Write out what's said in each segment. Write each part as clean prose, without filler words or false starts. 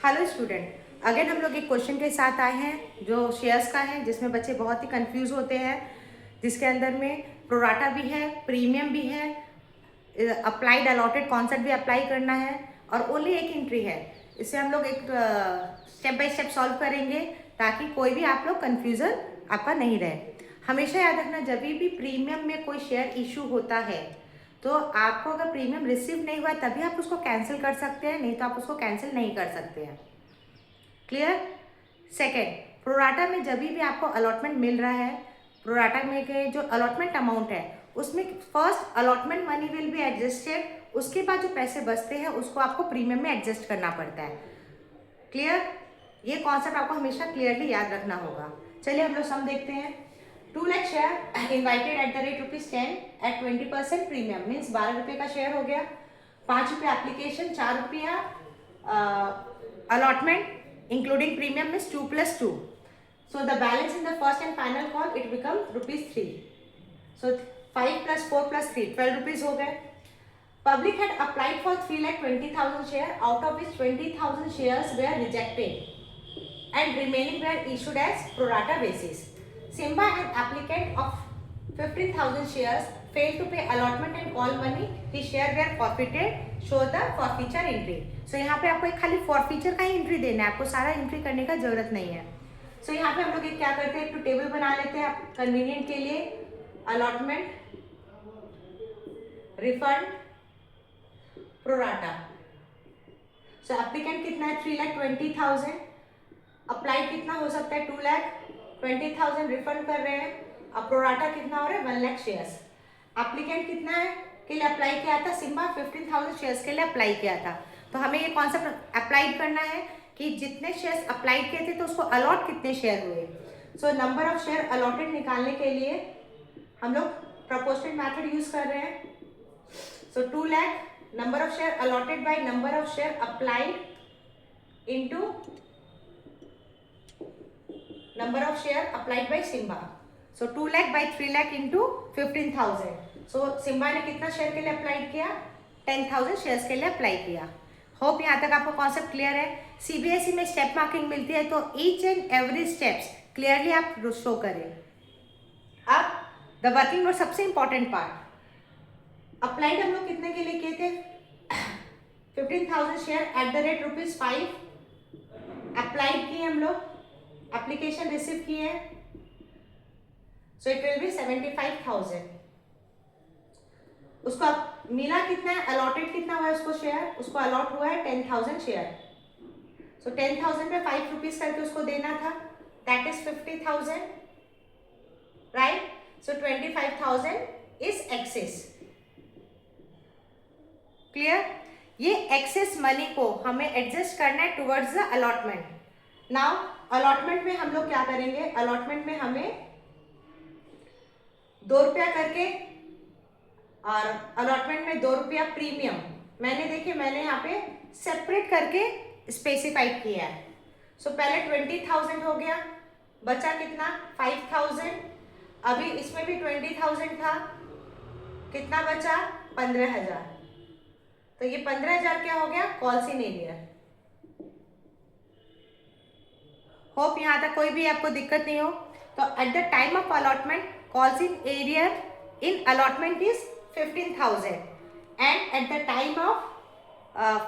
Hello student, again हम लोग एक क्वेश्चन के साथ आए हैं जो शेयर्स का है, जिसमें बच्चे बहुत ही कंफ्यूज होते हैं, जिसके अंदर में प्रोराटा भी है, प्रीमियम भी है, अप्लाइड अलॉटेड कॉन्सेप्ट भी अप्लाई करना है और ओनली एक एंट्री है। इसे हम लोग एक स्टेप बाय स्टेप सॉल्व करेंगे ताकि कोई भी आप लोग कन्फ्यूज़न आपका नहीं रहे। हमेशा याद रखना, जब भी प्रीमियम में कोई शेयर इशू होता है तो आपको अगर प्रीमियम रिसीव नहीं हुआ तभी आप उसको कैंसिल कर सकते हैं, नहीं तो आप उसको कैंसिल नहीं कर सकते हैं। क्लियर। सेकेंड, प्रोराटा में जब भी आपको अलॉटमेंट मिल रहा है, प्रोराटा में के जो अलॉटमेंट अमाउंट है उसमें first allotment money will be adjusted, उसके बाद जो पैसे बचते हैं उसको आपको प्रीमियम में एडजस्ट करना पड़ता है। क्लियर। ये कॉन्सेप्ट आपको हमेशा क्लियरली याद रखना होगा। चलिए हम लोग सम देखते हैं। 2 lakh share invited at the rate ₹10 at 20% premium, means 12 रुपये का शेयर हो गया। 5 रुपये एप्लीकेशन, 4 रुपया allotment including premium is 2 plus 2. So the balance in the first and final call it becomes ₹3. So 5 plus 4 plus 3, 12 rupees हो गए। Public had applied for 3,20,000 share, out of which 20,000 shares were rejected and remaining were issued as pro rata basis. Simba, an applicant of 15,000 shares, failed to pay allotment and call money. His share were forfeited. Show the forfeiture entry. So यहाँ पे आपको एक खाली forfeiture का ही entry देना है, आपको सारा एंट्री करने का जरूरत नहीं है। So यहाँ पे हम लोग क्या करते हैं, एक तो टेबल बना लेते हैं कन्वीनियंट के लिए। Allotment, refund, pro rata. So applicant कितना है 3,20,000, अप्लाइड कितना हो सकता है 2,20,000, रिफंड कर रहे हैं। अब प्रोराटा कितना हो रहा है 1 लाख शेयर्स। एप्लीकेंट कितना है के लिए अप्लाई किया था, सिम्बा 15,000 शेयर्स के लिए अप्लाई किया था। तो हमें ये कॉन्सेप्ट अप्लाई करना है कि जितने शेयर्स अप्लाई किए थे तो उसको अलॉट कितने शेयर हुए। So number of share allotted निकालने के लिए हम लोग प्रोपोर्शनल मेथड यूज कर रहे हैं। So 2 lakh number of share allotted by number of share applied into number of share applied by Simba. So 2 lakh by 3 lakh into 15,000। So Simba ने कितना शेयर के लिए अप्लाई किया, 10,000 शेयर्स के लिए अप्लाई किया। होप यहाँ तक आपको कॉन्सेप्ट क्लियर है। सीबीएसई में स्टेप मार्किंग मिलती है तो each and every steps clearly आप शो करें। अब द वर्किंग नोट, सबसे इंपॉर्टेंट पार्ट। अप्लाइड हम लोग कितने के लिए किए थे 15,000 share eight the rate ₹5 applied किए हम लोग, एप्लीकेशन रिसीव किए, सो इट विल बी 75,000। उसको मिला कितना है, अलॉटेड कितना हुआ है उसको शेयर, उसको अलॉट हुआ है 10,000 शेयर। सो 10,000 पे 5 रुपीज करके उसको देना था, that is 50,000, right. So 25,000 is excess. Clear. ये एक्सेस मनी को हमें एडजस्ट करना है towards the allotment. Now allotment में हम लोग क्या करेंगे, अलॉटमेंट में हमें 2 रुपया करके, और अलॉटमेंट में 2 रुपया प्रीमियम मैंने यहाँ पे सेपरेट करके स्पेसिफाइड किया है। सो पहले 20,000 हो गया, बचा कितना 5,000, अभी इसमें भी 20,000 था, कितना बचा 15,000। तो ये 15,000 क्या हो गया, कॉल्स इन एरियर। होप यहाँ तक कोई भी आपको दिक्कत नहीं हो। तो at the time of allotment calls in arrear in allotment is 15,000 and at the time of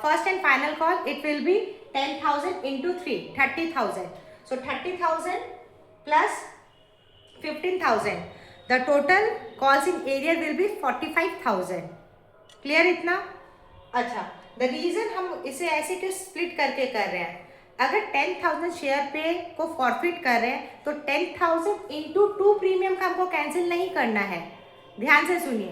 first and final call it will be 10,000 into 3, 30,000. So 30,000 plus 15,000, the total calls in area will be 45,000. Clear इतना। अच्छा, the reason हम इसे ऐसे क्यों split करके कर रहे हैं, अगर 10,000 शेयर पे को फॉरफिट कर रहे हैं तो 10,000 इंटू 2 प्रीमियम का हमको कैंसिल नहीं करना है। ध्यान से सुनिए,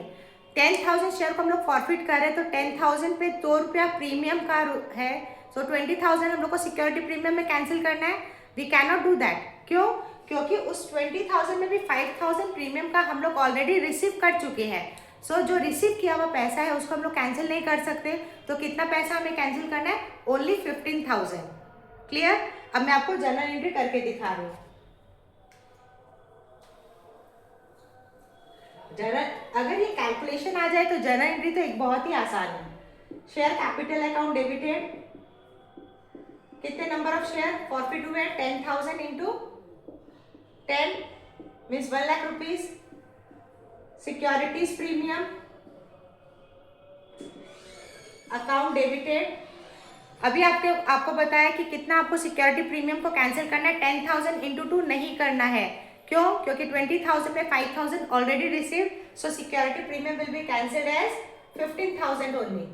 10,000 शेयर को हम लोग फॉरफिट कर रहे हैं तो 10,000 पे 2 रुपया प्रीमियम का है। सो 20,000 हम लोग को सिक्योरिटी प्रीमियम में कैंसिल करना है। We can not do that. क्यों, क्योंकि उस 20,000 में भी 5,000 प्रीमियम का हम लोग ऑलरेडी रिसीव कर चुके हैं। सो जो रिसीव किया हुआ पैसा है उसको हम लोग कैंसिल नहीं कर सकते। तो कितना पैसा हमें कैंसिल करना है, ओनली 15,000। क्लियर। अब मैं आपको जर्नल एंट्री करके दिखा रही हूँ। जर्नल अगर ये कैलकुलेशन आ जाए तो जर्नल एंट्री तो एक बहुत ही आसान है। शेयर कैपिटल अकाउंट डेबिटेड, कितने नंबर ऑफ शेयर फॉरफिट हुए? 10,000 into 10 means 1 lakh rupees. Securities premium, account debited. अभी आपको बताया कि कितना आपको सिक्योरिटी प्रीमियम को कैंसिल करना है, 10,000 इंटू 2 नहीं करना है। क्यों? क्योंकि 20,000 में 5,000 already received, so security premium will be cancelled as 15,000 only.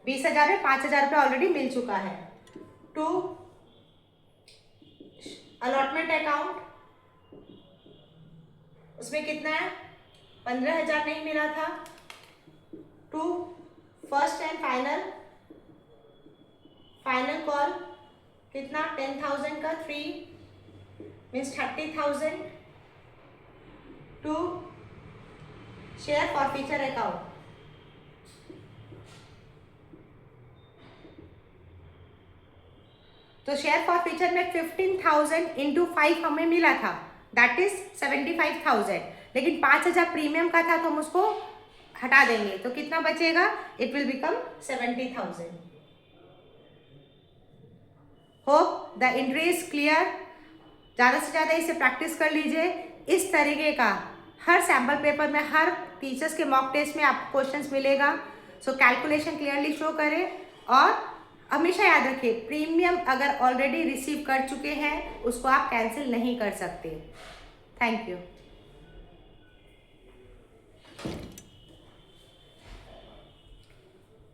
20,000 में 5,000 रुपये ऑलरेडी मिल चुका है। 2 अलॉटमेंट अकाउंट, उसमें कितना है? 15,000 नहीं मिला था। 2 फर्स्ट एंड फाइनल कॉल, कितना? 10,000 का 3 मीन्स 30,000। 2 शेयर फॉरफीचर अकाउंट, तो शेयर फॉरफीचर में 15,000 इंटू 5 हमें मिला था, दैट इज 75,000, लेकिन 5,000 प्रीमियम का था तो हम उसको हटा देंगे, तो कितना बचेगा? It will become 70,000। Hope the entry is clear. ज़्यादा से ज़्यादा इसे प्रैक्टिस कर लीजिए। इस तरीके का हर सैम्पल पेपर में, हर टीचर्स के मॉक टेस्ट में आपको क्वेश्चंस मिलेगा। सो कैलकुलेशन क्लियरली शो करें और हमेशा याद रखिए, प्रीमियम अगर ऑलरेडी रिसीव कर चुके हैं उसको आप कैंसिल नहीं कर सकते। Thank you.